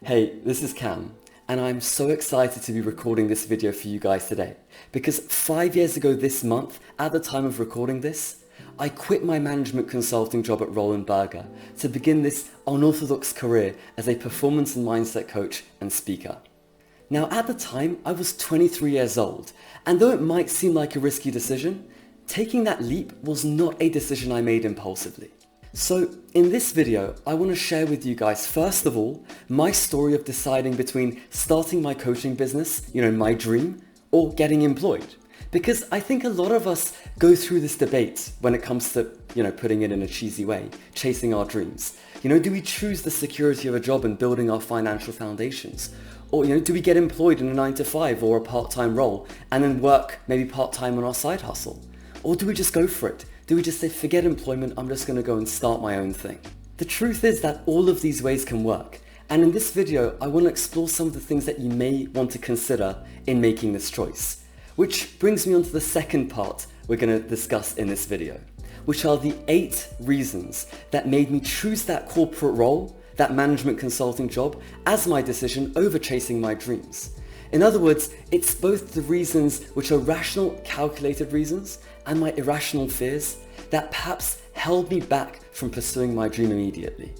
Hey, this is Cam, and I'm so excited to be recording this video for you guys today because 5 years ago this month, at the time of recording this, I quit my management consulting job at Roland Berger to begin this unorthodox career as a performance and mindset coach and speaker. Now, at the time, I was 23 years old, and though it might seem like a risky decision, taking that leap was not a decision I made impulsively. So in this video, I want to share with you guys, first of all, my story of deciding between starting my coaching business, my dream, or getting employed. Because I think a lot of us go through this debate when it comes to, putting it in a cheesy way, chasing our dreams. Do we choose the security of a job and building our financial foundations? Or, do we get employed in a 9-to-5 or a part-time role and then work maybe part-time on our side hustle? Or do we just go for it? Do we just say, forget employment, I'm just going to go and start my own thing? The truth is that all of these ways can work. And in this video, I want to explore some of the things that you may want to consider in making this choice. Which brings me on to the second part we're going to discuss in this video, which are the 8 reasons that made me choose that corporate role, that management consulting job, as my decision over chasing my dreams. In other words, it's both the reasons which are rational, calculated reasons and my irrational fears that perhaps held me back from pursuing my dream immediately.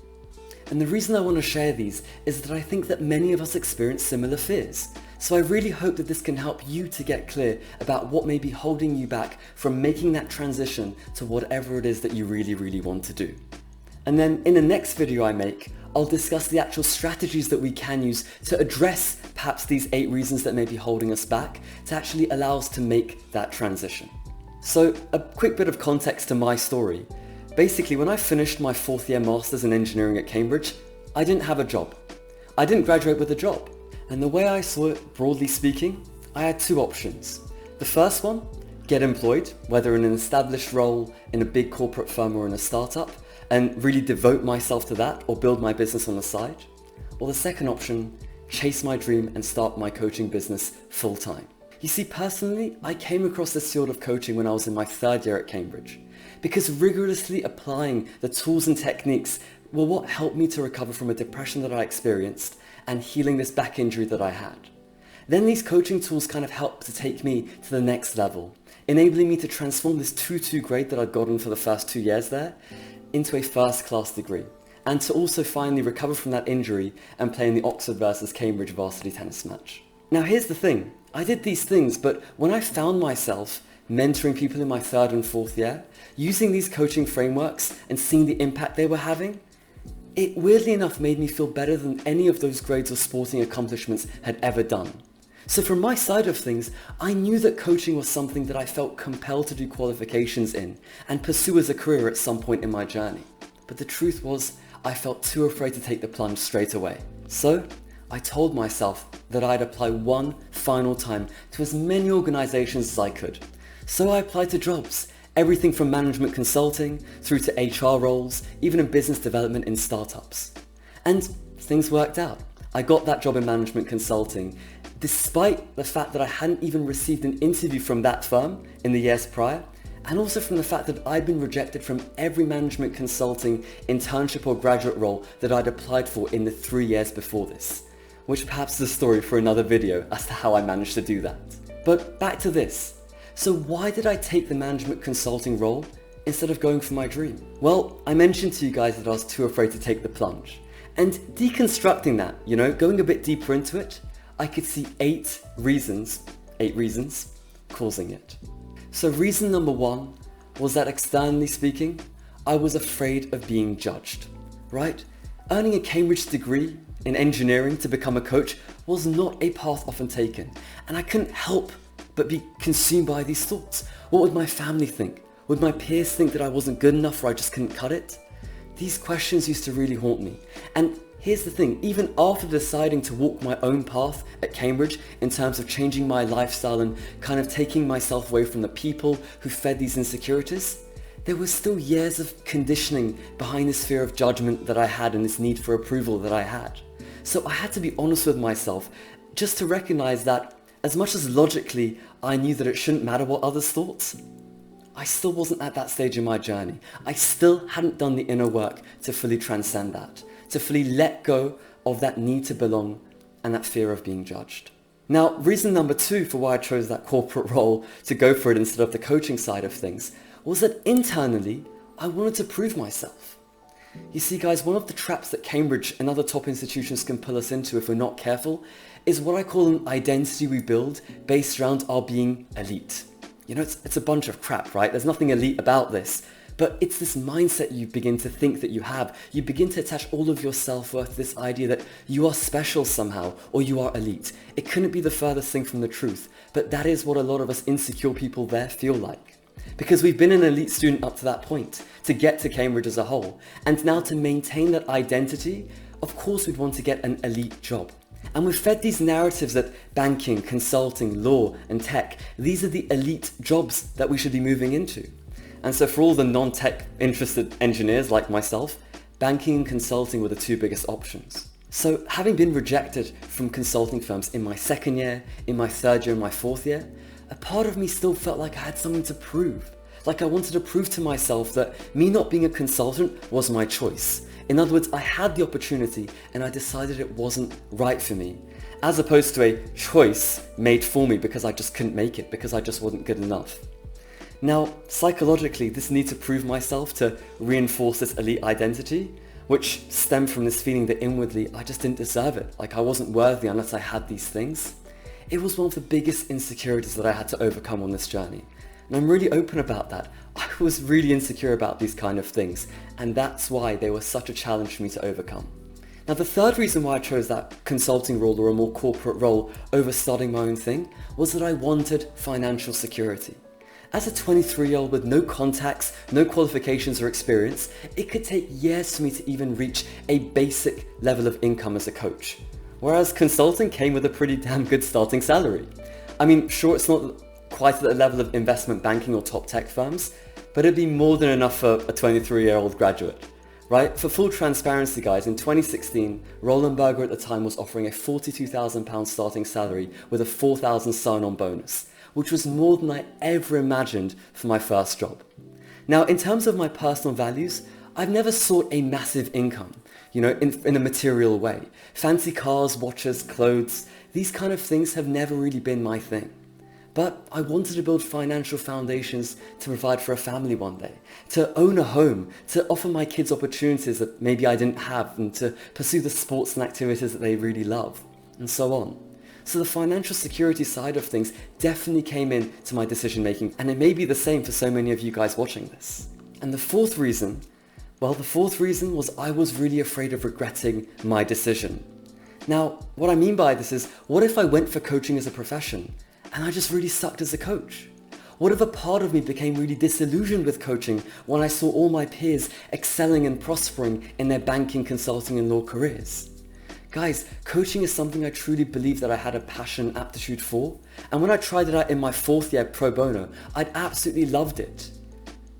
And the reason I want to share these is that I think that many of us experience similar fears. So I really hope that this can help you to get clear about what may be holding you back from making that transition to whatever it is that you really, really want to do. And then in the next video I make, I'll discuss the actual strategies that we can use to address perhaps these 8 reasons that may be holding us back to actually allow us to make that transition. So a quick bit of context to my story. Basically, when I finished my 4th year Masters in Engineering at Cambridge, I didn't have a job. I didn't graduate with a job. And the way I saw it, broadly speaking, I had 2 options. The first one, get employed, whether in an established role in a big corporate firm or in a startup, and really devote myself to that or build my business on the side. Or the second option, chase my dream and start my coaching business full time. You see, personally, I came across this field of coaching when I was in my 3rd year at Cambridge, because rigorously applying the tools and techniques were what helped me to recover from a depression that I experienced and healing this back injury that I had. Then these coaching tools kind of helped to take me to the next level, enabling me to transform this 2-2 grade that I'd gotten for the first 2 years there into a first-class degree, and to also finally recover from that injury and play in the Oxford versus Cambridge varsity tennis match. Now here's the thing, I did these things, but when I found myself mentoring people in my 3rd and 4th year, using these coaching frameworks and seeing the impact they were having, it weirdly enough made me feel better than any of those grades or sporting accomplishments had ever done. So from my side of things, I knew that coaching was something that I felt compelled to do qualifications in and pursue as a career at some point in my journey. But the truth was, I felt too afraid to take the plunge straight away. So I told myself that I'd apply one final time to as many organizations as I could. So I applied to jobs, everything from management consulting through to HR roles, even in business development in startups. And things worked out. I got that job in management consulting, despite the fact that I hadn't even received an interview from that firm in the years prior, and also from the fact that I'd been rejected from every management consulting internship or graduate role that I'd applied for in the 3 years before this, which perhaps is a story for another video as to how I managed to do that. But back to this. So why did I take the management consulting role instead of going for my dream? Well, I mentioned to you guys that I was too afraid to take the plunge. And deconstructing that, going a bit deeper into it, I could see 8 reasons causing it. So reason number 1 was that externally speaking, I was afraid of being judged, right? Earning a Cambridge degree in engineering to become a coach was not a path often taken, and I couldn't help but be consumed by these thoughts. What would my family think? Would my peers think that I wasn't good enough or I just couldn't cut it? These questions used to really haunt me. And here's the thing, even after deciding to walk my own path at Cambridge in terms of changing my lifestyle and kind of taking myself away from the people who fed these insecurities, there was still years of conditioning behind this fear of judgment that I had and this need for approval that I had. So I had to be honest with myself just to recognize that as much as logically I knew that it shouldn't matter what others thought, I still wasn't at that stage in my journey. I still hadn't done the inner work to fully transcend that, to fully let go of that need to belong and that fear of being judged. Now, reason number 2 for why I chose that corporate role to go for it instead of the coaching side of things was that internally, I wanted to prove myself. You see, guys, one of the traps that Cambridge and other top institutions can pull us into if we're not careful is what I call an identity we build based around our being elite. You know, it's a bunch of crap, right? There's nothing elite about this, but it's this mindset you begin to think that you have. You begin to attach all of your self-worth to this idea that you are special somehow, or you are elite. It couldn't be the furthest thing from the truth, but that is what a lot of us insecure people there feel like. Because we've been an elite student up to that point, to get to Cambridge as a whole, and now to maintain that identity, of course we'd want to get an elite job. And we've fed these narratives that banking, consulting, law, and tech, these are the elite jobs that we should be moving into. And so for all the non-tech interested engineers like myself, banking and consulting were the 2 biggest options. So having been rejected from consulting firms in my 2nd year, in my 3rd year, and my 4th year, a part of me still felt like I had something to prove. Like I wanted to prove to myself that me not being a consultant was my choice. In other words, I had the opportunity and I decided it wasn't right for me, as opposed to a choice made for me because I just couldn't make it, because I just wasn't good enough. Now, psychologically, this need to prove myself to reinforce this elite identity, which stemmed from this feeling that inwardly I just didn't deserve it, like I wasn't worthy unless I had these things. It was one of the biggest insecurities that I had to overcome on this journey. And I'm really open about that. I was really insecure about these kind of things, and that's why they were such a challenge for me to overcome. Now, the 3rd reason why I chose that consulting role or a more corporate role over starting my own thing was that I wanted financial security. As a 23-year-old with no contacts, no qualifications or experience, it could take years for me to even reach a basic level of income as a coach. Whereas consulting came with a pretty damn good starting salary. I mean, sure, it's not quite at the level of investment banking or top tech firms, but it'd be more than enough for a 23-year-old graduate, right? For full transparency, guys, in 2016, Roland Berger at the time was offering a £42,000 starting salary with a £4,000 sign-on bonus, which was more than I ever imagined for my first job. Now, in terms of my personal values, I've never sought a massive income, you know, in a material way. Fancy cars, watches, clothes, these kind of things have never really been my thing. But I wanted to build financial foundations to provide for a family one day, to own a home, to offer my kids opportunities that maybe I didn't have, and to pursue the sports and activities that they really love, and so on. So the financial security side of things definitely came into my decision making, and it may be the same for so many of you guys watching this. And the 4th reason, was I was really afraid of regretting my decision. Now, what I mean by this is, what if I went for coaching as a profession and I just really sucked as a coach? What if a part of me became really disillusioned with coaching when I saw all my peers excelling and prospering in their banking, consulting and law careers? Guys, coaching is something I truly believe that I had a passion and aptitude for, and when I tried it out in my 4th year pro bono, I'd absolutely loved it.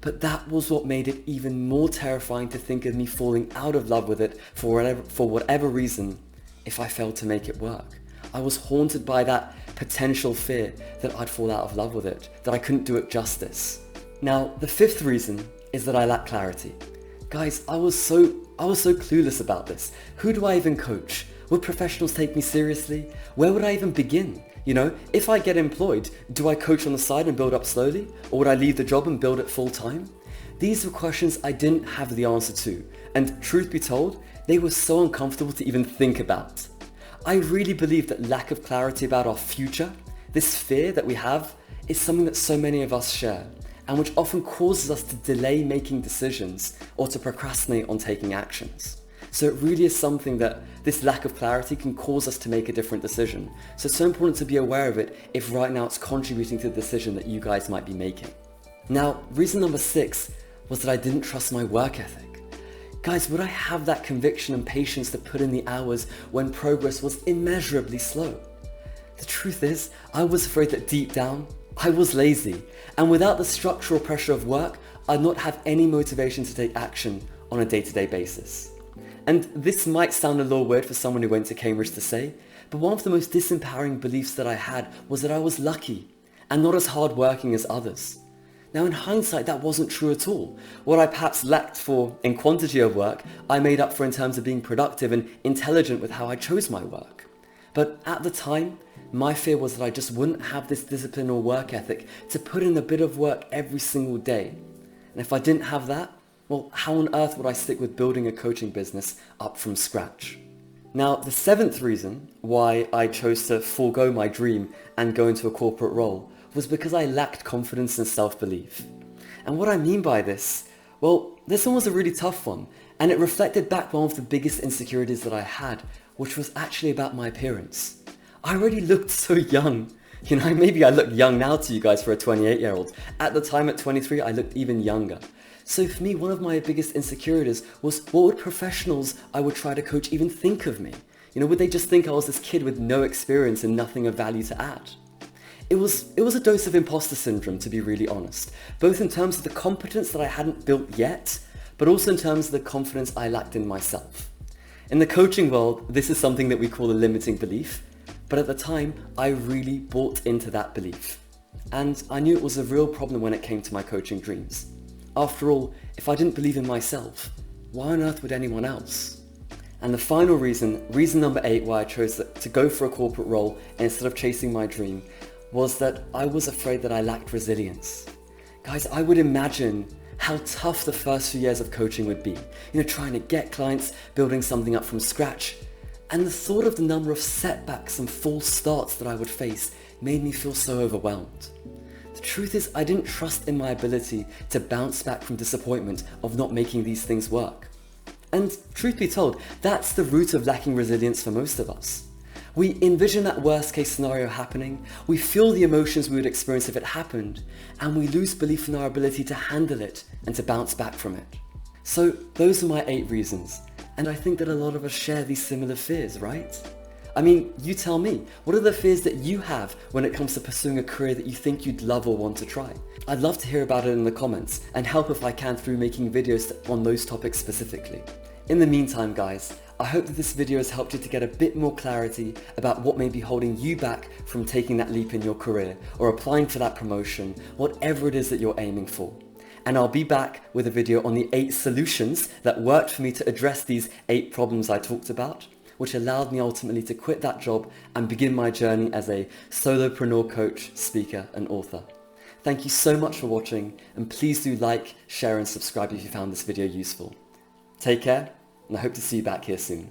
But that was what made it even more terrifying to think of me falling out of love with it for whatever reason if I failed to make it work. I was haunted by that potential fear that I'd fall out of love with it, that I couldn't do it justice. Now, the 5th reason is that I lack clarity. Guys, I was so clueless about this. Who do I even coach? Would professionals take me seriously? Where would I even begin? You know, if I get employed, do I coach on the side and build up slowly? Or would I leave the job and build it full time? These were questions I didn't have the answer to. And truth be told, they were so uncomfortable to even think about. I really believe that lack of clarity about our future, this fear that we have, is something that so many of us share, and which often causes us to delay making decisions or to procrastinate on taking actions. So it really is something that this lack of clarity can cause us to make a different decision. So it's so important to be aware of it if right now it's contributing to the decision that you guys might be making. Now, reason number 6 was that I didn't trust my work ethic. Guys, would I have that conviction and patience to put in the hours when progress was immeasurably slow? The truth is, I was afraid that deep down, I was lazy, and without the structural pressure of work, I'd not have any motivation to take action on a day-to-day basis. And this might sound a little weird for someone who went to Cambridge to say, but one of the most disempowering beliefs that I had was that I was lucky and not as hardworking as others. Now in hindsight, that wasn't true at all. What I perhaps lacked for in quantity of work, I made up for in terms of being productive and intelligent with how I chose my work. But at the time, my fear was that I just wouldn't have this discipline or work ethic to put in a bit of work every single day. And if I didn't have that, well, how on earth would I stick with building a coaching business up from scratch? Now, the seventh reason why I chose to forego my dream and go into a corporate role was because I lacked confidence and self-belief. And what I mean by this, well, this one was a really tough one, and it reflected back one of the biggest insecurities that I had, which was actually about my appearance. I already looked so young. Maybe I look young now to you guys for a 28-year-old. At the time at 23, I looked even younger. So for me, one of my biggest insecurities was what would professionals I would try to coach even think of me? Would they just think I was this kid with no experience and nothing of value to add? It was a dose of imposter syndrome, to be really honest, both in terms of the competence that I hadn't built yet, but also in terms of the confidence I lacked in myself. In the coaching world, this is something that we call a limiting belief, but at the time, I really bought into that belief. And I knew it was a real problem when it came to my coaching dreams. After all, if I didn't believe in myself, why on earth would anyone else? And the final reason number 8 why I chose to go for a corporate role instead of chasing my dream, was that I was afraid that I lacked resilience. Guys, I would imagine how tough the first few years of coaching would be. Trying to get clients, building something up from scratch. And the thought of the number of setbacks and false starts that I would face made me feel so overwhelmed. The truth is, I didn't trust in my ability to bounce back from disappointment of not making these things work. And truth be told, that's the root of lacking resilience for most of us. We envision that worst case scenario happening, we feel the emotions we would experience if it happened, and we lose belief in our ability to handle it and to bounce back from it. So those are my 8 reasons, and I think that a lot of us share these similar fears, right? I mean, you tell me, what are the fears that you have when it comes to pursuing a career that you think you'd love or want to try? I'd love to hear about it in the comments and help if I can through making videos on those topics specifically. In the meantime, guys, I hope that this video has helped you to get a bit more clarity about what may be holding you back from taking that leap in your career or applying for that promotion, whatever it is that you're aiming for. And I'll be back with a video on the 8 solutions that worked for me to address these 8 problems I talked about, which allowed me ultimately to quit that job and begin my journey as a solopreneur coach, speaker, and author. Thank you so much for watching, and please do like, share, and subscribe if you found this video useful. Take care, and I hope to see you back here soon.